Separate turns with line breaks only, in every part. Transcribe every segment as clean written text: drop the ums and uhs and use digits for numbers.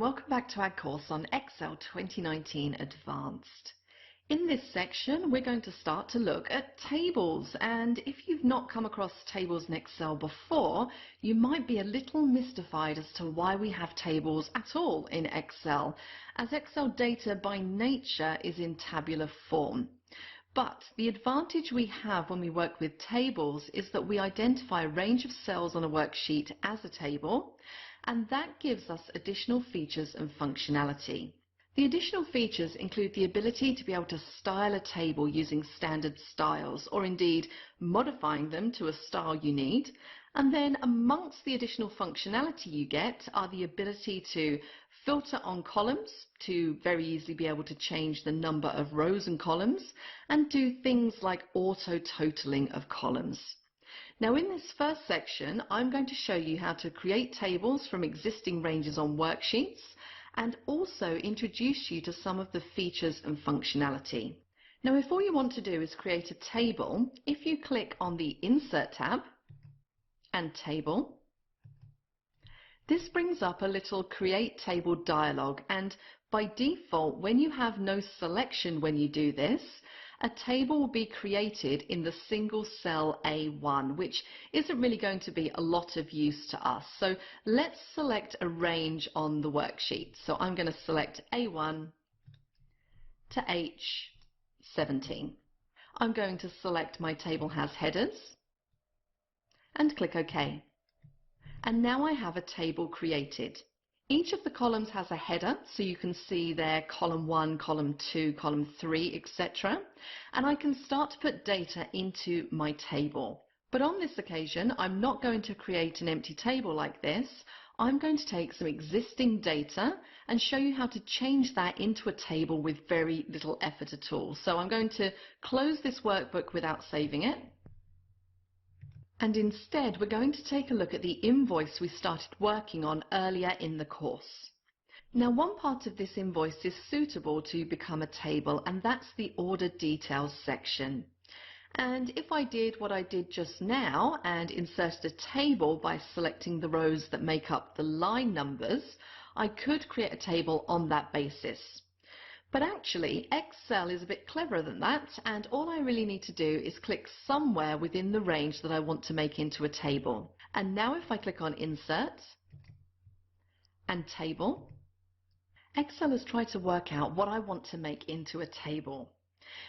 and welcome back to our course on Excel 2019 Advanced. In this section we're going to start to look at tables, and if you've not come across tables in Excel before, you might be a little mystified as to why we have tables at all in Excel, as Excel data by nature is in tabular form. But the advantage we have when we work with tables is that we identify a range of cells on a worksheet as a table, and that gives us additional features and functionality. The additional features include the ability to be able to style a table using standard styles, or indeed modifying them to a style you need. And then amongst the additional functionality you get are the ability to filter on columns to very easily be able to change the number of rows and columns, and do things like auto totaling of columns. Now in this first section I'm going to show you how to create tables from existing ranges on worksheets, and also introduce you to some of the features and functionality. Now if all you want to do is create a table, if you click on the Insert tab and Table, this brings up a little Create Table dialog, and by default when you have no selection when you do this, a table will be created in the single cell A1, which isn't really going to be a lot of use to us. So let's select a range on the worksheet. So I'm going to select A1 to H17. I'm going to select my table has headers and click OK. And now I have a table created. Each of the columns has a header, so you can see there column 1, column 2, column 3, etc. And I can start to put data into my table. But on this occasion, I'm not going to create an empty table like this. I'm going to take some existing data and show you how to change that into a table with very little effort at all. So I'm going to close this workbook without saving it. And instead we're going to take a look at the invoice we started working on earlier in the course. Now one part of this invoice is suitable to become a table, and that's the order details section. And if I did what I did just now and inserted a table by selecting the rows that make up the line numbers, I could create a table on that basis. But actually, Excel is a bit cleverer than that, and all I really need to do is click somewhere within the range that I want to make into a table. And now if I click on Insert and Table, Excel has tried to work out what I want to make into a table.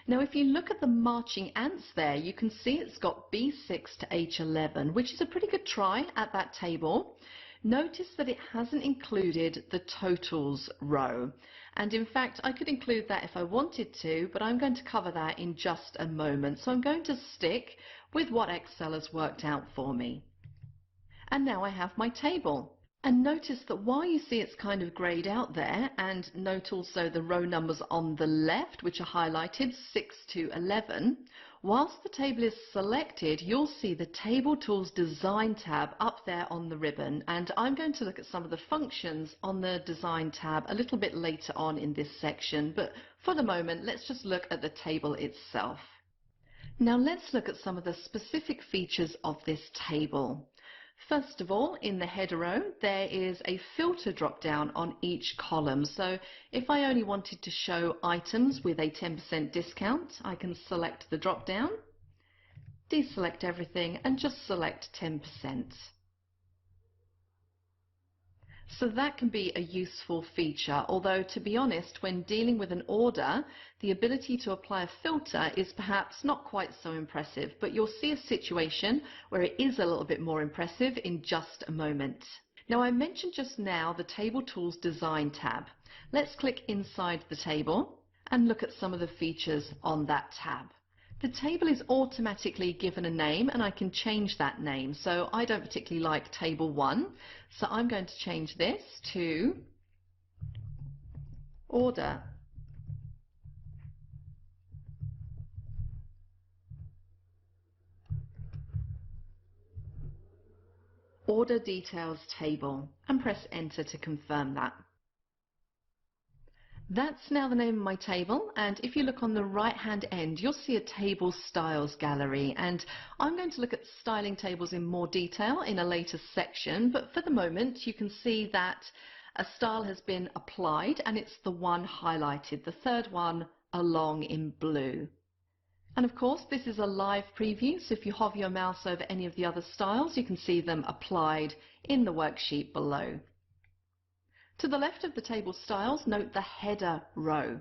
Now if you look at the marching ants there, you can see it's got B6 to H11, which is a pretty good try at that table. Notice that it hasn't included the totals row, and in fact I could include that if I wanted to, but I'm going to cover that in just a moment, so I'm going to stick with what Excel has worked out for me. And now I have my table. And notice that while you see it's kind of greyed out there, and note also the row numbers on the left which are highlighted 6 to 11, whilst the table is selected you'll see the Table Tools Design tab up there on the ribbon, and I'm going to look at some of the functions on the Design tab a little bit later on in this section, but for the moment let's just look at the table itself. Now let's look at some of the specific features of this table. First of all, in the header row there is a filter drop down on each column, so if I only wanted to show items with a 10% discount, I can select the drop down, deselect everything and just select 10%. So that can be a useful feature, although to be honest, when dealing with an order, the ability to apply a filter is perhaps not quite so impressive, but you'll see a situation where it is a little bit more impressive in just a moment. Now I mentioned just now the Table Tools Design tab. Let's click inside the table and look at some of the features on that tab. The table is automatically given a name, and I can change that name. So I don't particularly like Table 1, so I'm going to change this to Order Details Table, and press Enter to confirm that. That's now the name of my table, and if you look on the right hand end you'll see a Table Styles gallery, and I'm going to look at styling tables in more detail in a later section, but for the moment you can see that A style has been applied and it's the one highlighted, the third one along in blue. And of course this is a live preview, so if you hover your mouse over any of the other styles you can see them applied in the worksheet below. To the left of the table styles, note the header row.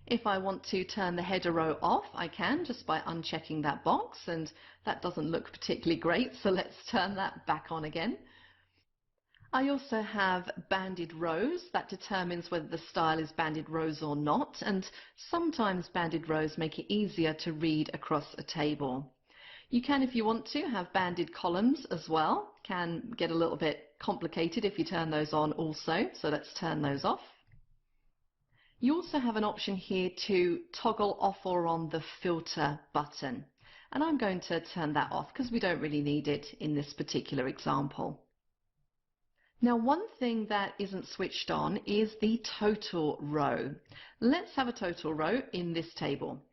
If I want to turn the header row off, I can just by unchecking that box, and that doesn't look particularly great, so let's turn that back on again. I also have banded rows. That determines whether the style is banded rows or not, and sometimes banded rows make it easier to read across a table. You can, if you want to, have banded columns as well. Can get a little bit complicated if you turn those on also, so let's turn those off. You also have an option here to toggle off or on the filter button, and I'm going to turn that off because we don't really need it in this particular example. Now, one thing that isn't switched on is the total row. Let's have a total row in this table.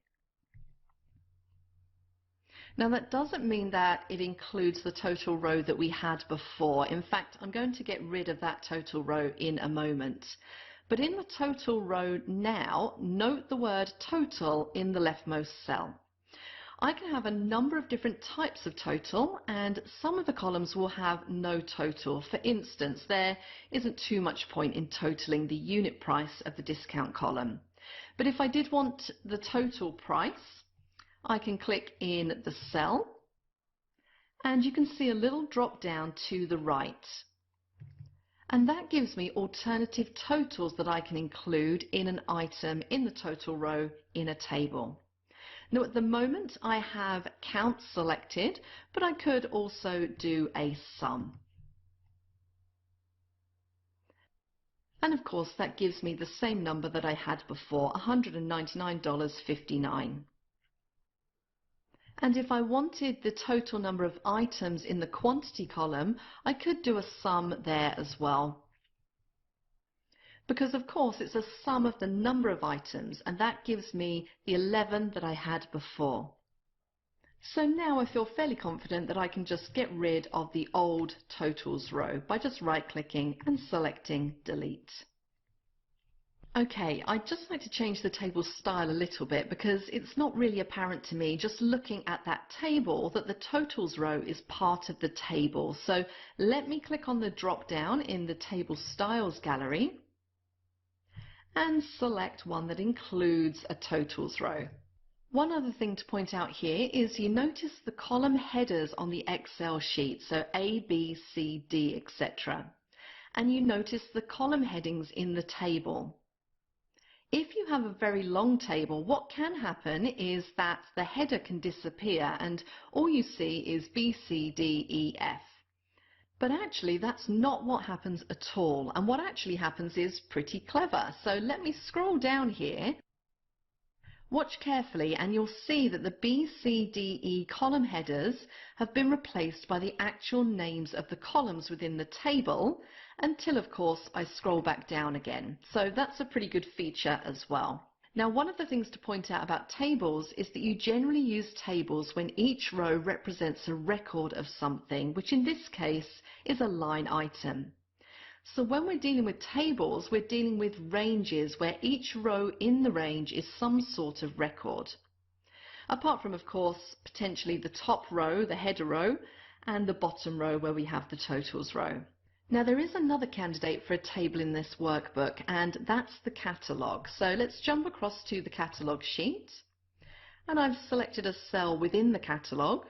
Now that doesn't mean that it includes the total row that we had before. In fact, I'm going to get rid of that total row in a moment. But in the total row now, note the word total in the leftmost cell. I can have a number of different types of total, and some of the columns will have no total. For instance, there isn't too much point in totaling the unit price of the discount column. But if I did want the total price, I can click in the cell, and you can see a little drop down to the right. And that gives me alternative totals that I can include in an item in the total row in a table. Now at the moment I have count selected, but I could also do a sum. And of course that gives me the same number that I had before, $199.59. And if I wanted the total number of items in the quantity column, I could do a sum there as well. Because of course it's a sum of the number of items, and that gives me the 11 that I had before. So now I feel fairly confident that I can just get rid of the old totals row by just right-clicking and selecting delete. Okay, I'd just like to change the table style a little bit because it's not really apparent to me just looking at that table that the totals row is part of the table. So let me click on the drop down in the table styles gallery and select one that includes a totals row. One other thing to point out here is you notice the column headers on the Excel sheet, so A, B, C, D, etc. And you notice the column headings in the table. If you have a very long table, what can happen is that the header can disappear and all you see is B, C, D, E, F. But actually that's not what happens at all, and what actually happens is pretty clever. So let me scroll down here. Watch carefully and you'll see that the B, C, D, E column headers have been replaced by the actual names of the columns within the table until of course I scroll back down again. So that's a pretty good feature as well. Now one of the things to point out about tables is that you generally use tables when each row represents a record of something, which in this case is a line item. So when we're dealing with tables, we're dealing with ranges where each row in the range is some sort of record. Apart from, of course, potentially the top row, the header row, and the bottom row where we have the totals row. Now there is another candidate for a table in this workbook, and that's the catalogue. So let's jump across to the catalogue sheet, and I've selected a cell within the catalogue.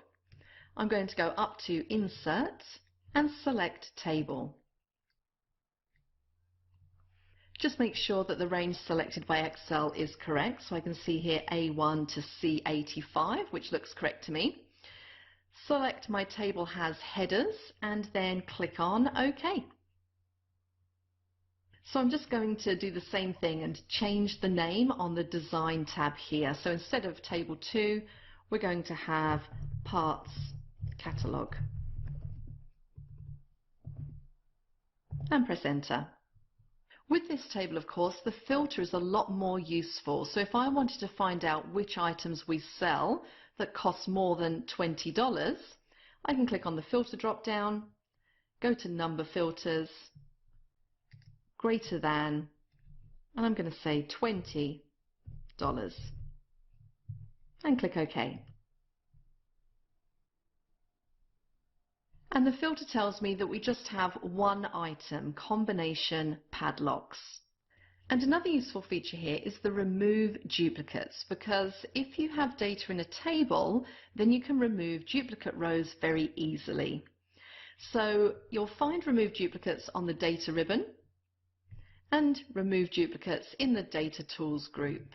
I'm going to go up to Insert and select Table. Just make sure that the range selected by Excel is correct. So I can see here A1 to C85, which looks correct to me. Select my table has headers and then click on OK. So I'm just going to do the same thing and change the name on the Design tab here. So instead of Table 2, we're going to have Parts Catalogue. And press Enter. With this table, of course, the filter is a lot more useful. So if I wanted to find out which items we sell that cost more than $20, I can click on the filter drop down, go to Number Filters, greater than, and I'm going to say $20, and click OK. And the filter tells me that we just have one item, combination padlocks. And another useful feature here is the remove duplicates, because if you have data in a table, then you can remove duplicate rows very easily. So you'll find remove duplicates on the data ribbon and remove duplicates in the data tools group.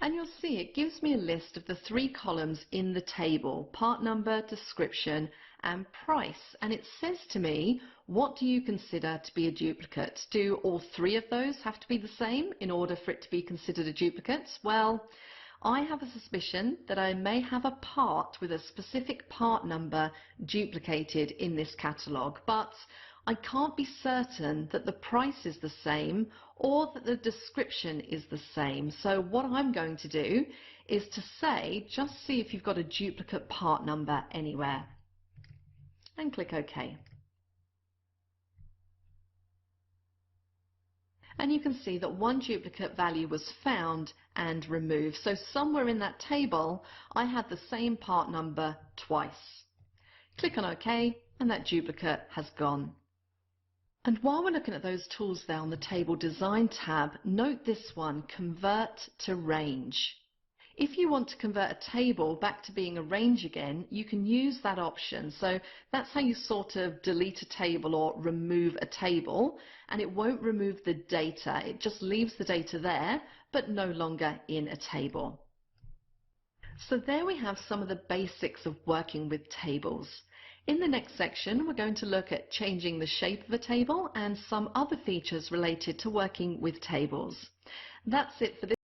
And you'll see it gives me a list of the 3 columns in the table: part number, description, and price. And it says to me, what do you consider to be a duplicate? Do all 3 of those have to be the same in order for it to be considered a duplicate? Well, I have a suspicion that I may have a part with a specific part number duplicated in this catalogue, but I can't be certain that the price is the same or that the description is the same. So what I'm going to do is to say, just see if you've got a duplicate part number anywhere, and click OK. And you can see that one duplicate value was found and removed. So somewhere in that table I had the same part number twice. Click on OK, and that duplicate has gone. And while we're looking at those tools there on the Table Design tab, note this one, Convert to Range. If you want to convert a table back to being a range again, you can use that option. So that's how you sort of delete a table or remove a table, and it won't remove the data. It just leaves the data there, but no longer in a table. So there we have some of the basics of working with tables. In the next section, we're going to look at changing the shape of a table and some other features related to working with tables. That's it for this